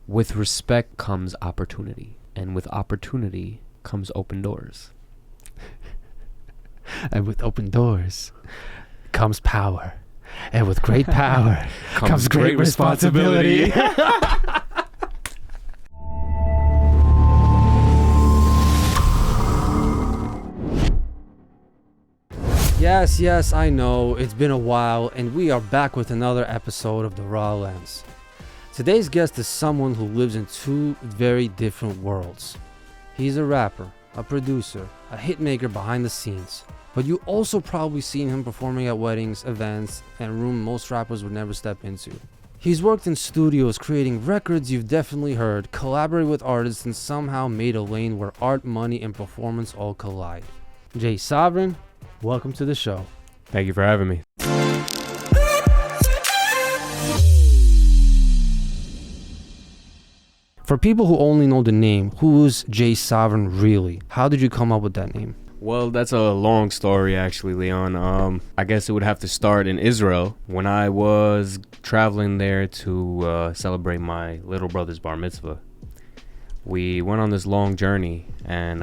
With respect comes opportunity, and with opportunity comes open doors. And with open doors comes power. And with great power comes great responsibility. Yes, I know. It's been a while, and we are back with another episode of The Raw Lens. Today's guest is someone who lives in two very different worlds. He's a rapper, a producer, a hitmaker behind the scenes. But you also probably seen him performing at weddings, events, and a room most rappers would never step into. He's worked in studios creating records you've definitely heard, collaborated with artists, and somehow made a lane where art, money, and performance all collide. Jay Sovereign, welcome to the show. Thank you for having me. For people who only know the name, who's Jay Sovereign really? How did you come up with that name? Well, that's a long story, actually, Leon. I guess it would have to start in Israel. When I was traveling there to celebrate my little brother's bar mitzvah, we went on this long journey, and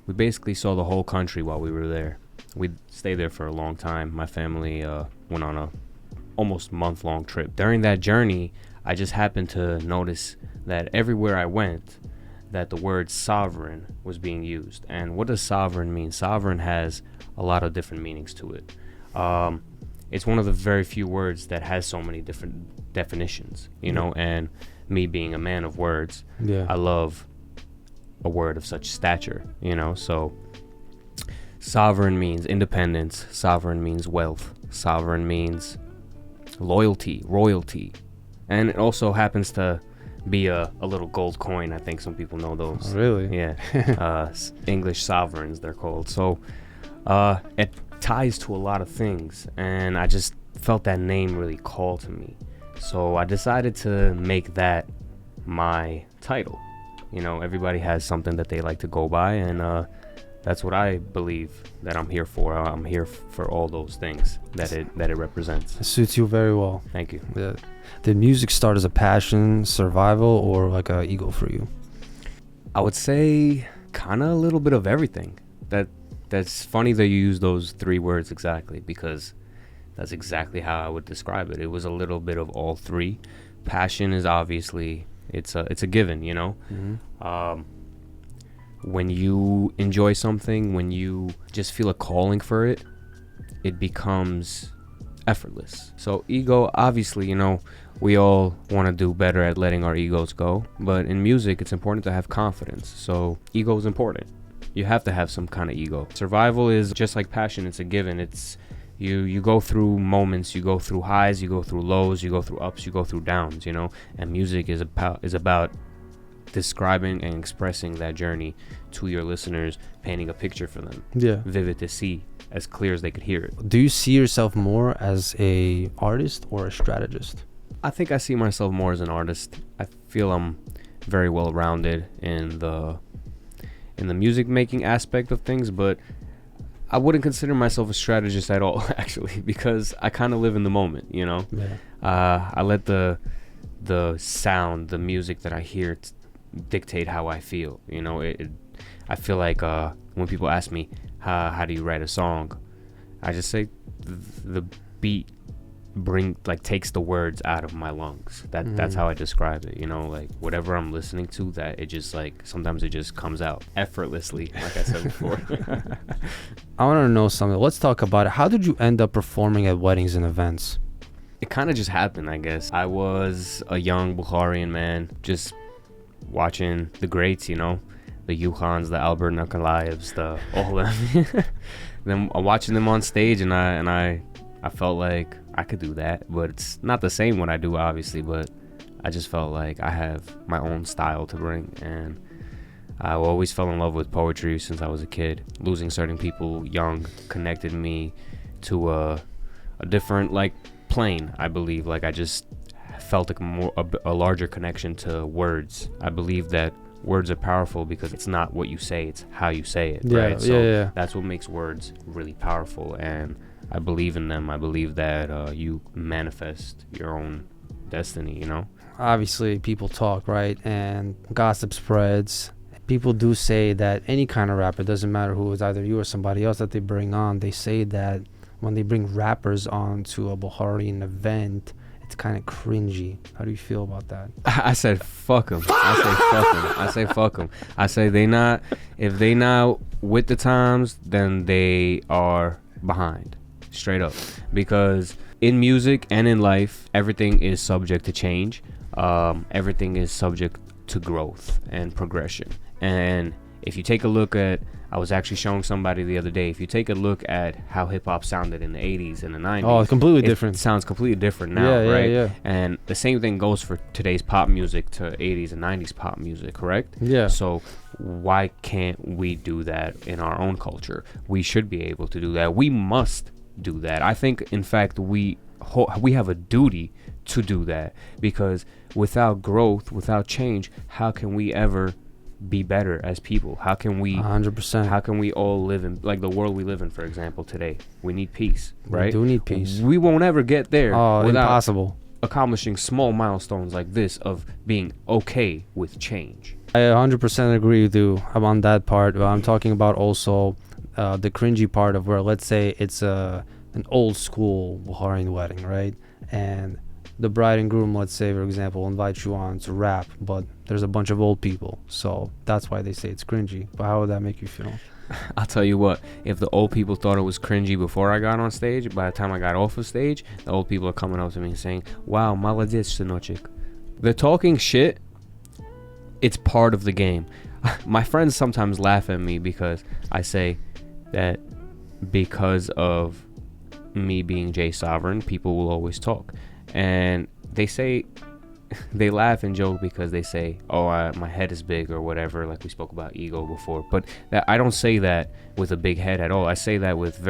we basically saw the whole country while we were there. We stayed there for a long time. My family went on a almost month-long trip. During that journey, I just happened to notice that everywhere I went, that the word sovereign was being used. And what does sovereign mean? Sovereign has a lot of different meanings to it. It's one of the very few words that has so many different definitions, you know, and me being a man of words, I love a word of such stature, you know. So sovereign means independence, sovereign means wealth, sovereign means loyalty, royalty. And it also happens to be a little gold coin. I think some people know those. Oh, really? Yeah. English sovereigns, they're called. So it ties to a lot of things, and I just felt that name really call to me. So I decided to make that my title. You know, everybody has something that they like to go by, and that's what I believe that I'm here for. I'm here for all those things that it represents. It suits you very well. Thank you. Yeah. Did music start as a passion, survival, or like a ego for you? I would say kind of a little bit of everything. That's funny that you use those three words exactly, because that's exactly how I would describe it. It was a little bit of all three. Passion is obviously it's a given, you know. Mm-hmm. When you enjoy something, when you just feel a calling for it, it becomes effortless. So ego, obviously, you know, we all want to do better at letting our egos go, but in music it's important to have confidence. So ego is important. You have to have some kind of ego. Survival is just like passion. It's a given. It's you go through moments, you go through highs, you go through lows, you go through ups, you go through downs, you know. And music is about describing and expressing that journey to your listeners, painting a picture for them, vivid to see, as clear as they could hear it. Do you see yourself more as a artist or a strategist? I think I see myself more as an artist. I feel I'm very well rounded in the music making aspect of things, but I wouldn't consider myself a strategist at all, actually, because I kind of live in the moment, you know. I let the sound, the music that I hear dictate how I feel, you know. I feel like when people ask me how do you write a song, I just say the beat takes the words out of my lungs. That's how I describe it, you know. Like whatever I'm listening to, that it just sometimes it just comes out effortlessly, like I said before. I want to know something. Let's talk about it. How did you end up performing at weddings and events? It kind of just happened, I guess. I was a young Bukharian man, just watching the greats, you know, the Yukhans, the Albert Nakalayevs, all of them. Then watching them on stage, and I felt like I could do that, but it's not the same what I do, obviously, but I just felt like I have my own style to bring, and I always fell in love with poetry since I was a kid. Losing certain people young connected me to a different plane, I believe. I just felt a larger connection to words. I believe that words are powerful because it's not what you say, it's how you say it, right? So that's what makes words really powerful, and I believe in them. I believe that you manifest your own destiny, you know? obviously people talk, right? And gossip spreads. People do say that any kind of rapper, doesn't matter who, is either you or somebody else that they bring on, they say that when they bring rappers on to a Bukharian event, it's kind of cringy. How do you feel about that? I said fuck them. I say fuck them. I say they not, if they not with the times, then they are behind, straight up. Because in music and in life, everything is subject to change. Everything is subject to growth and progression. And if you take a look at, I was actually showing somebody the other day, if you take a look at how hip-hop sounded in the 80s and the 90s, oh, it's completely different. It sounds completely different now, right? Yeah. And the same thing goes for today's pop music to 80s and 90s pop music, correct? Yeah. So why can't we do that in our own culture? We should be able to do that. We must do that. I think, in fact, we have a duty to do that, because without growth, without change, how can we ever be better as people? How can we 100%? How can we all live in, like, the world we live in, for example, today? We need peace, right? We do need peace. We won't ever get there without impossible accomplishing small milestones like this of being okay with change. I 100% agree with you on that part. I'm talking about also the cringy part of where, let's say it's an old school Bukharian wedding, right? And the bride and groom, let's say, for example, invite you on to rap, but there's a bunch of old people, so that's why they say it's cringy. But how would that make you feel? I'll tell you what, if the old people thought it was cringy before I got on stage, by the time I got off of stage, the old people are coming up to me and saying, wow, молодец, сыночек. They're talking shit. It's part of the game. My friends sometimes laugh at me because I say that because of me being Jay Sovereign, people will always talk. And they say, they laugh and joke because they say, oh, my head is big or whatever, like we spoke about ego before. But that, I don't say that with a big head at all. I say that with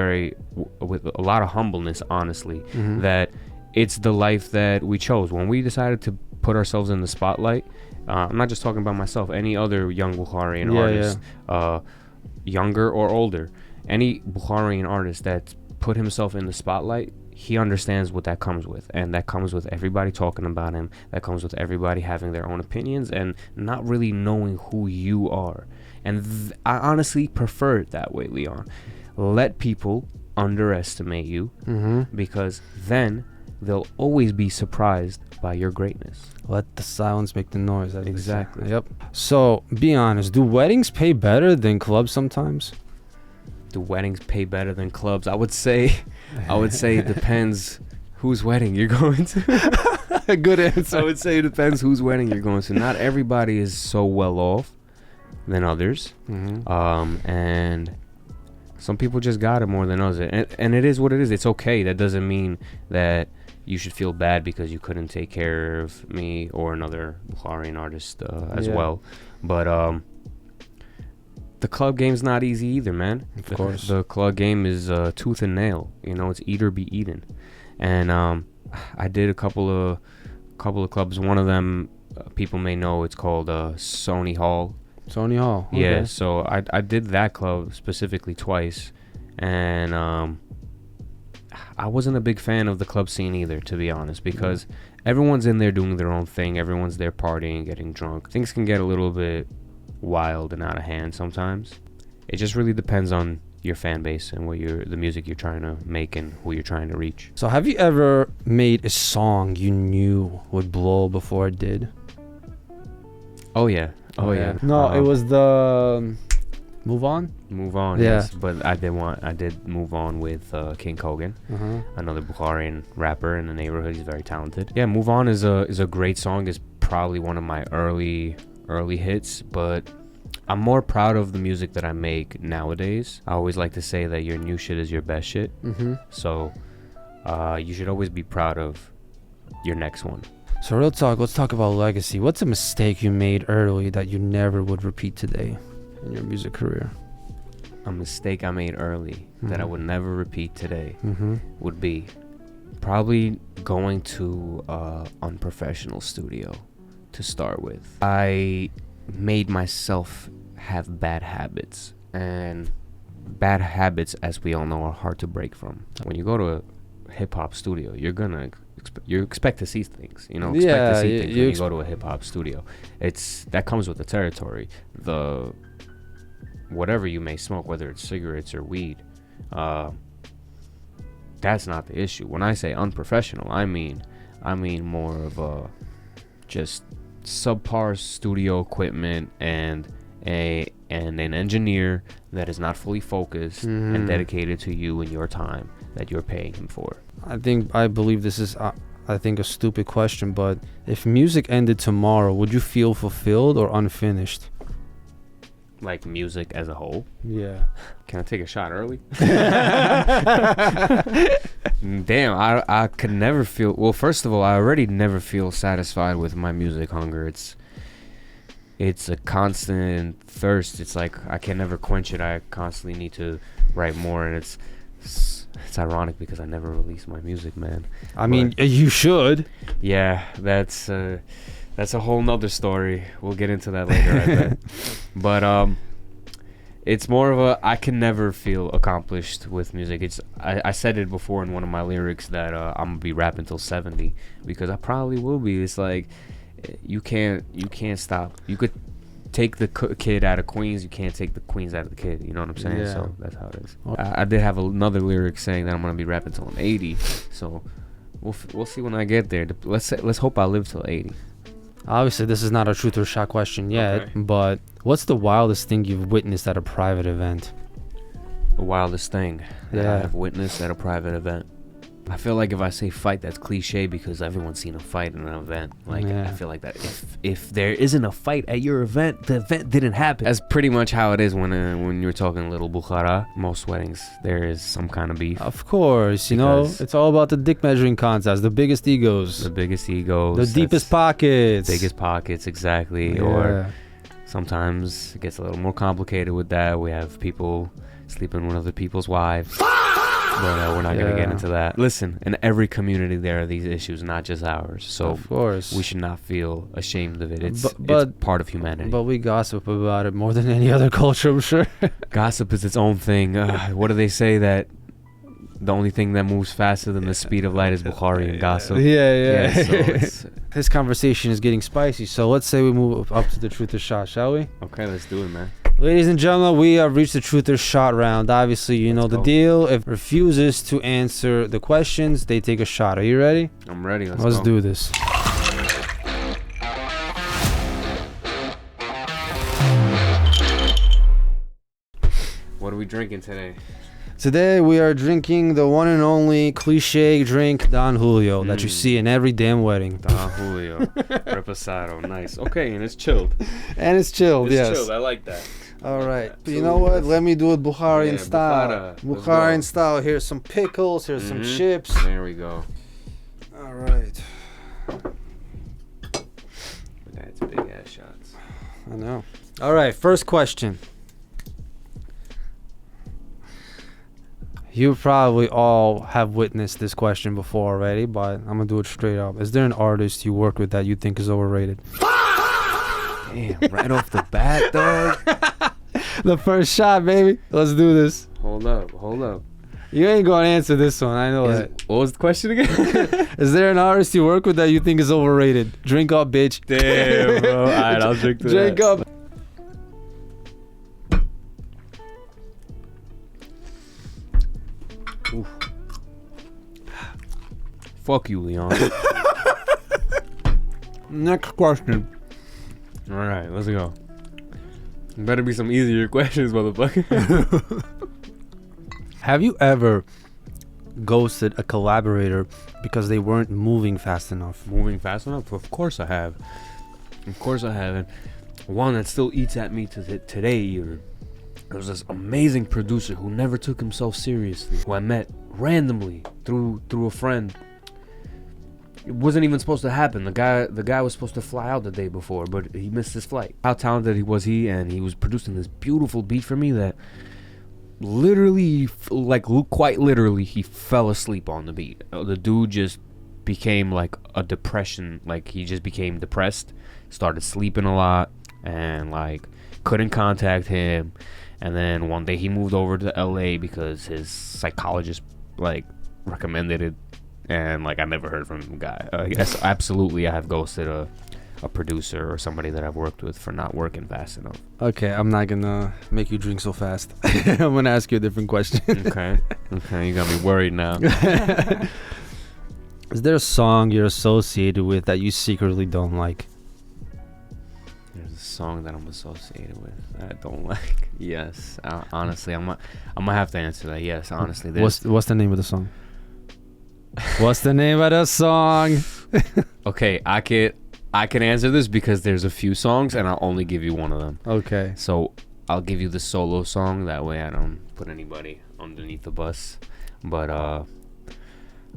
with a lot of humbleness, honestly, that it's the life that we chose. When we decided to put ourselves in the spotlight, I'm not just talking about myself, any other young Bukharian artist, younger or older, any Bukharian artist that's put himself in the spotlight, he understands what that comes with, and that comes with everybody talking about him, that comes with everybody having their own opinions and not really knowing who you are. And I honestly prefer it that way, Leon. Let people underestimate you, because then they'll always be surprised by your greatness. Let the silence make the noise. Exactly. Yep. So be honest, do weddings pay better than clubs sometimes? Do weddings pay better than clubs? I would say it depends whose wedding you're going to. Good answer. I would say it depends whose wedding you're going to. Not everybody is so well off than others. And some people just got it more than others. And it is what it is. It's okay. That doesn't mean that you should feel bad because you couldn't take care of me or another Bukharian artist as well. But the club game's not easy either, man. Of course. The club game is tooth and nail. You know, it's eat or be eaten. And I did a couple of clubs. One of them, people may know, it's called Sony Hall. Sony Hall. Okay. Yeah, so I did that club specifically twice. And I wasn't a big fan of the club scene either, to be honest, because everyone's in there doing their own thing. Everyone's there partying, getting drunk. Things can get a little bit wild and out of hand sometimes. It just really depends on your fan base and what the music you're trying to make and who you're trying to reach. So have you ever made a song you knew would blow before it did? Oh yeah. No, it was the Move On. Move On. Yeah. Yes, but I did Move On with King Kogan, another Bukharian rapper in the neighborhood. He's very talented. Yeah, Move On is a great song. It's probably one of my early hits, but I'm more proud of the music that I make nowadays. I always like to say that your new shit is your best shit. So you should always be proud of your next one. So real talk, let's talk about legacy. What's a mistake you made early that you never would repeat today in your music career? A mistake I made early that I would never repeat today would be probably going to unprofessional studio to start with. I made myself have bad habits, and bad habits, as we all know, are hard to break from. When you go to a hip-hop studio, you're gonna you expect to see things. You know, expect Yeah, to see you- things you when ex- you go to a hip hop studio. That comes with the territory. The whatever you may smoke, whether it's cigarettes or weed, that's not the issue. When I say unprofessional, I mean more of a just subpar studio equipment and an engineer that is not fully focused and dedicated to you and your time that you're paying him for. I believe this is I think a stupid question, but if music ended tomorrow, would you feel fulfilled or unfinished? Like music as a whole. Yeah. Can I take a shot early? Damn, I could never feel. Well, first of all, I already never feel satisfied with my music hunger. It's a constant thirst. It's like I can never quench it. I constantly need to write more, and it's ironic because I never release my music, man. I mean, you should. Yeah, that's a whole nother story. We'll get into that later, I bet. But it's more of a, I can never feel accomplished with music. I said it before in one of my lyrics that I'm gonna be rapping till 70, because I probably will be. It's like you can't stop. You could take the kid out of Queens, you can't take the Queens out of the kid. You know what I'm saying? Yeah. So that's how it is. I did have another lyric saying that I'm gonna be rapping till I'm 80. So we'll see when I get there. Let's hope I live till 80. Obviously, this is not a truth or shot question yet, Okay. but what's the wildest thing you've witnessed at a private event? The wildest thing that I Yeah. have witnessed at a private event. I feel like if I say fight, that's cliche because everyone's seen a fight in an event. Like, Yeah. I feel like that if there isn't a fight at your event, the event didn't happen. That's pretty much how it is when you're talking Little Bukhara. Most weddings, there is some kind of beef. Of course, you know, Because- it's all about the dick measuring contest, the biggest egos, The biggest egos. the deepest pockets. Biggest pockets, exactly. Yeah. Or sometimes it gets a little more complicated with that. We have people sleeping with other people's wives. But we're not going to get Yeah. into that. Listen, in every community there are these issues, not just ours. So Of course. we should not feel ashamed of it. It's But- part of humanity. But we gossip about it more than any other culture, I'm sure. Gossip is its own thing. What do they say, that the only thing that moves faster than the speed of light is Bukhari and gossip? Yeah. So it's, This conversation is getting spicy, so let's say we move up to the truth or shot, shall we? okay, let's do it, man. Ladies and gentlemen, we have reached the truth or shot round. Obviously, you know Let's the go. deal. If refuses to answer the questions, they take a shot. Are you ready? I'm ready. Let's Let's go. do this. What are we drinking today? Today we are drinking the one and only cliche drink Don Julio that you see in every damn wedding. Don Julio. Reposado. Nice. Okay, and it's chilled. And it's chilled, yes. Chilled. I like that. All right. So You know what? let's- Let me do it Bukharian Yeah, style. Bukhara. Let's Bukharian go. style. Here's some pickles. Here's some Mhm. chips. There we go. All right. That's big ass shots. I know. All right. First question. You probably all have witnessed this question before already, but I'm gonna do it straight up. Is there an artist you work with that you think is overrated? Damn, right off the bat, dog. The first shot, baby. Let's do this. Hold up. You ain't gonna answer this one. I know that. What was the question again? Is there an artist you work with that you think is overrated? Drink up, bitch. Damn, bro. All right, I'll drink to Drink that. up. Fuck you, Leon. Next question. All right, let's go. Better be some easier questions, motherfucker. Have you ever ghosted a collaborator because they weren't moving fast enough? Moving fast enough? Of course I have. Of course I have. And one that still eats at me to today, even. There was this amazing producer who never took himself seriously, who I met randomly through a friend. It wasn't even supposed to happen. The guy was supposed to fly out the day before, but he missed his flight. How talented was he? And he was producing this beautiful beat for me that literally, quite literally, he fell asleep on the beat. The dude just became like a depression. Like, he just became depressed, started sleeping a lot, and like couldn't contact him. And then one day he moved over to LA because his psychologist like recommended it and like I never heard from the guy. Yes, absolutely, I have ghosted a producer or somebody that I've worked with for not working fast enough. Okay, I'm not gonna make you drink so fast. I'm gonna ask you a different question. Okay, you got me worried now. Is there a song you're associated with that you secretly don't like? There's a song that I'm associated with that I don't like. Yes, honestly, I'm gonna have to answer that. Yes, honestly. What's the name of the song? What's the name of the song? Okay, I can answer this because there's a few songs and I'll only give you one of them. Okay. So I'll give you the solo song. That way I don't put anybody underneath the bus. But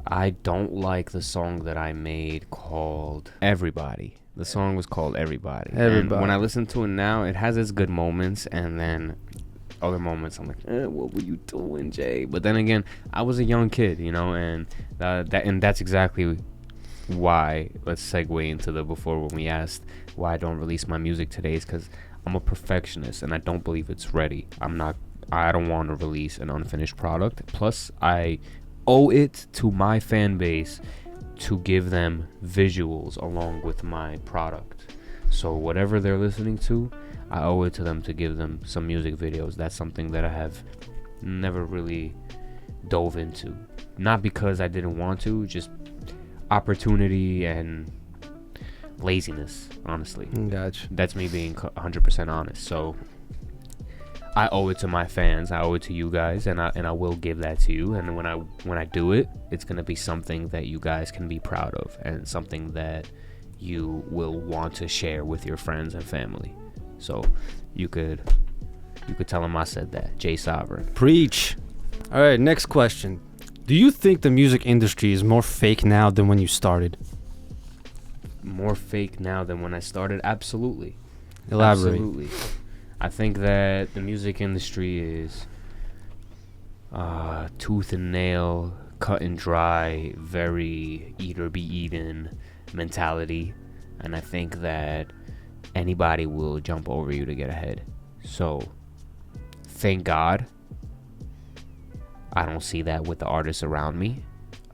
I don't like the song that I made called Everybody. The song was called Everybody. And when I listen to it now, it has its good moments, and then other moments I'm like, what were you doing, Jay? But then again, I was a young kid, you know, and that's exactly why. Let's segue into the before when we asked why I don't release my music today is because I'm a perfectionist and I don't believe it's ready. I don't want to release an unfinished product. Plus, I owe it to my fan base to give them visuals along with my product. So whatever they're listening to, I owe it to them to give them some music videos. That's something that I have never really dove into. Not because I didn't want to, just opportunity and laziness, honestly. Gotcha. That's me being 100% honest. So I owe it to my fans. I owe it to you guys, and I will give that to you. And when I do it, it's gonna be something that you guys can be proud of, and something that you will want to share with your friends and family. So you could tell them I said that. Jay Sovereign. Preach. All right, next question. Do you think the music industry is more fake now than when you started? More fake now than when I started? Absolutely. Elaborate. Absolutely. I think that the music industry is tooth and nail, cut and dry, very eat or be eaten mentality. And I think that anybody will jump over you to get ahead. So thank God I don't see that with the artists around me.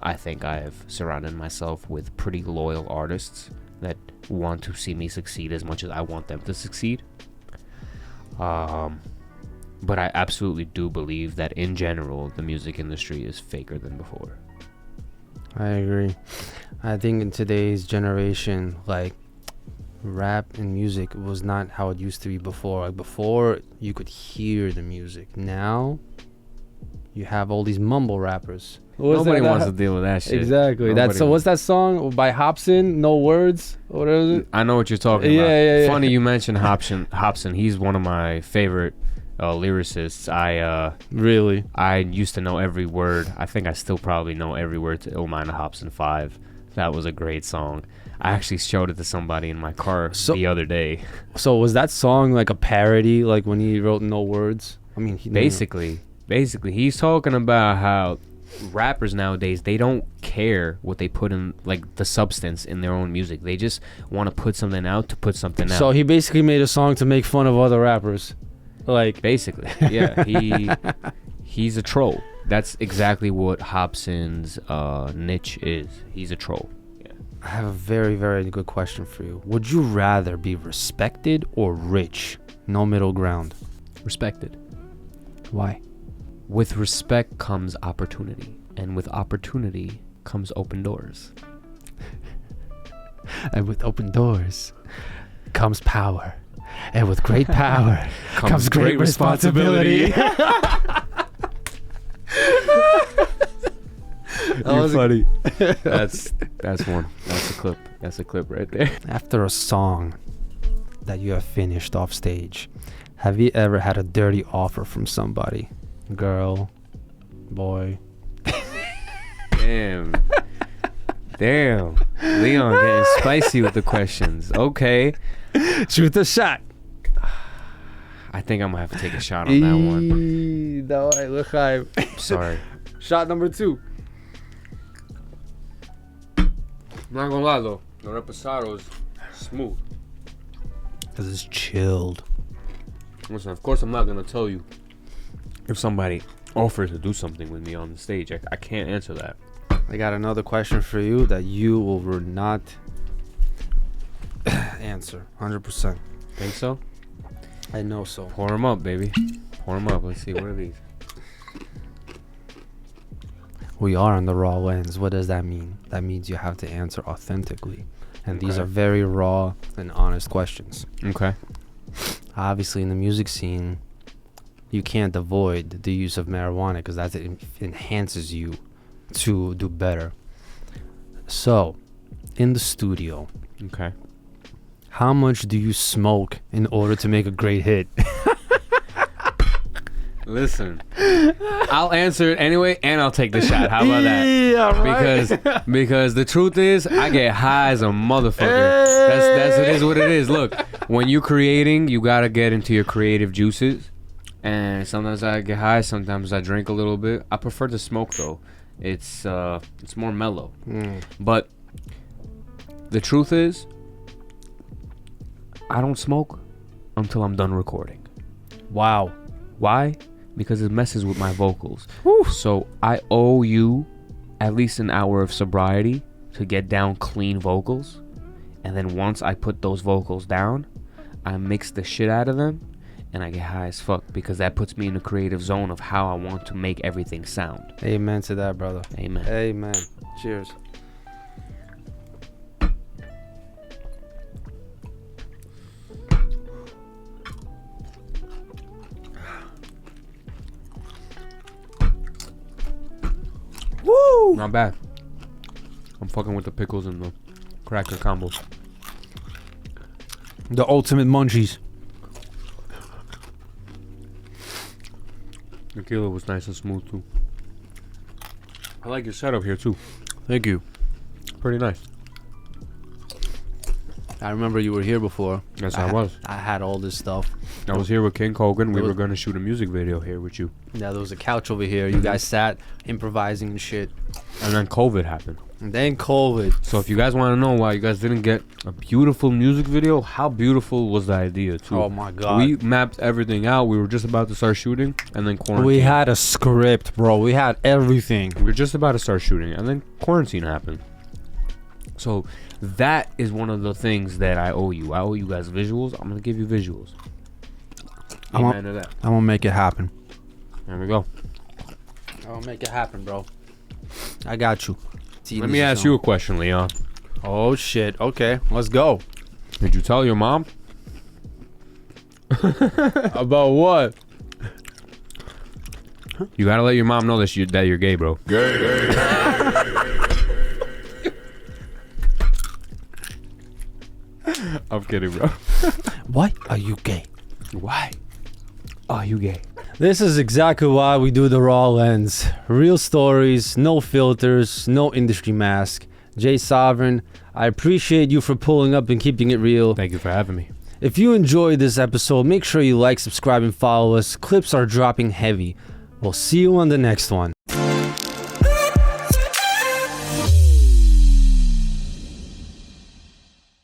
I think I've surrounded myself with pretty loyal artists that want to see me succeed as much as I want them to succeed. But I absolutely do believe that in general the music industry is faker than before. I agree. I think in today's generation, like, rap and music was not how it used to be before. Like, before you could hear the music. Now you have all these mumble rappers. Nobody wants to deal with that shit. Exactly. What's that song by Hobson? No Words? What is it? I know what you're talking about. Yeah. Funny you mentioned Hobson. He's one of my favorite lyricists. I used to know every word. I think I still probably know every word to Illmind Hobson 5. That was a great song. I actually showed it to somebody in my car the other day. So was that song like a parody, like when he wrote No Words? I mean, basically he's talking about how rappers nowadays, they don't care what they put in, like, the substance in their own music. They just want to put something out to put something out. So he basically made a song to make fun of other rappers, like, basically. Yeah. He's a troll. That's exactly what Hobson's niche is. He's a troll. Yeah. I have a very, very good question for you. Would you rather be respected or rich? No middle ground. Respected. Why? With respect comes opportunity, and with opportunity comes open doors. And with open doors comes power, and with great power comes great responsibility. You're funny. That's one. That's a clip. That's a clip right there. After a song that you have finished off stage, have you ever had a dirty offer from somebody? Girl, boy. Damn. Leon getting spicy with the questions. Okay. Shoot the shot. I think I'm gonna have to take a shot on that one. Давай, лыхай. Sorry. Shot number 2. I'm not gonna lie though, the reposado's smooth. Cause it's chilled. Listen, of course I'm not gonna tell you if somebody offers to do something with me on the stage. I can't answer that. I got another question for you that you will not answer 100%. Think so? I know so. Pour them up, baby. Pour them up. Let's see. What are these? We are on the raw lens. What does that mean? That means you have to answer authentically. And these Okay. are very raw and honest questions. Okay. Obviously, in the music scene, you can't avoid the use of marijuana because that enhances you to do better. So, in the studio, Okay. how much do you smoke in order to make a great hit? Listen, I'll answer it anyway, and I'll take the shot. How about that? Yeah, right. Because the truth is, I get high as a motherfucker. That's it is what it is. Look, when you're creating, you gotta get into your creative juices. And sometimes I get high, sometimes I drink a little bit. I prefer to smoke though. It's more mellow. But the truth is, I don't smoke until I'm done recording. Wow. Why? Because it messes with my vocals. Woo. So I owe you at least an hour of sobriety to get down clean vocals. And then once I put those vocals down, I mix the shit out of them and I get high as fuck because that puts me in the creative zone of how I want to make everything sound. Amen to that, brother. Amen. Amen. Cheers. Woo! Not bad. I'm fucking with the pickles and the cracker combo. The ultimate munchies. The tequila was nice and smooth too. I like your setup here too. Thank you. Pretty nice. I remember you were here before. Yes, I was. I had all this stuff. I was here with King Kogan. We There were was- going to shoot a music video here with you. Yeah, there was a couch over here. You guys sat improvising and shit. And then COVID happened. And then COVID. So if you guys want to know why you guys didn't get a beautiful music video, how beautiful was the idea too? Oh my god. We mapped everything out. We were just about to start shooting and then quarantine. We had a script, bro. We had everything. We were just about to start shooting and then quarantine happened. So that is one of the things that I owe you. I owe you guys visuals. I'm going to give you visuals. Amen to that. I'm gonna make it happen. There we go. I'm gonna make it happen, bro. I got you. Let me ask you a question, Leon. Oh shit. Okay, let's go. Did you tell your mom? About what? You gotta let your mom know that you're gay, bro. I'm kidding, bro. Why are you gay? Why are you gay? This is exactly why we do the raw lens. Real stories, no filters, no industry mask. Jay Sovereign, I appreciate you for pulling up and keeping it real. Thank you for having me. If you enjoyed this episode, make sure you like, subscribe, and follow us. Clips are dropping heavy. We'll see you on the next one.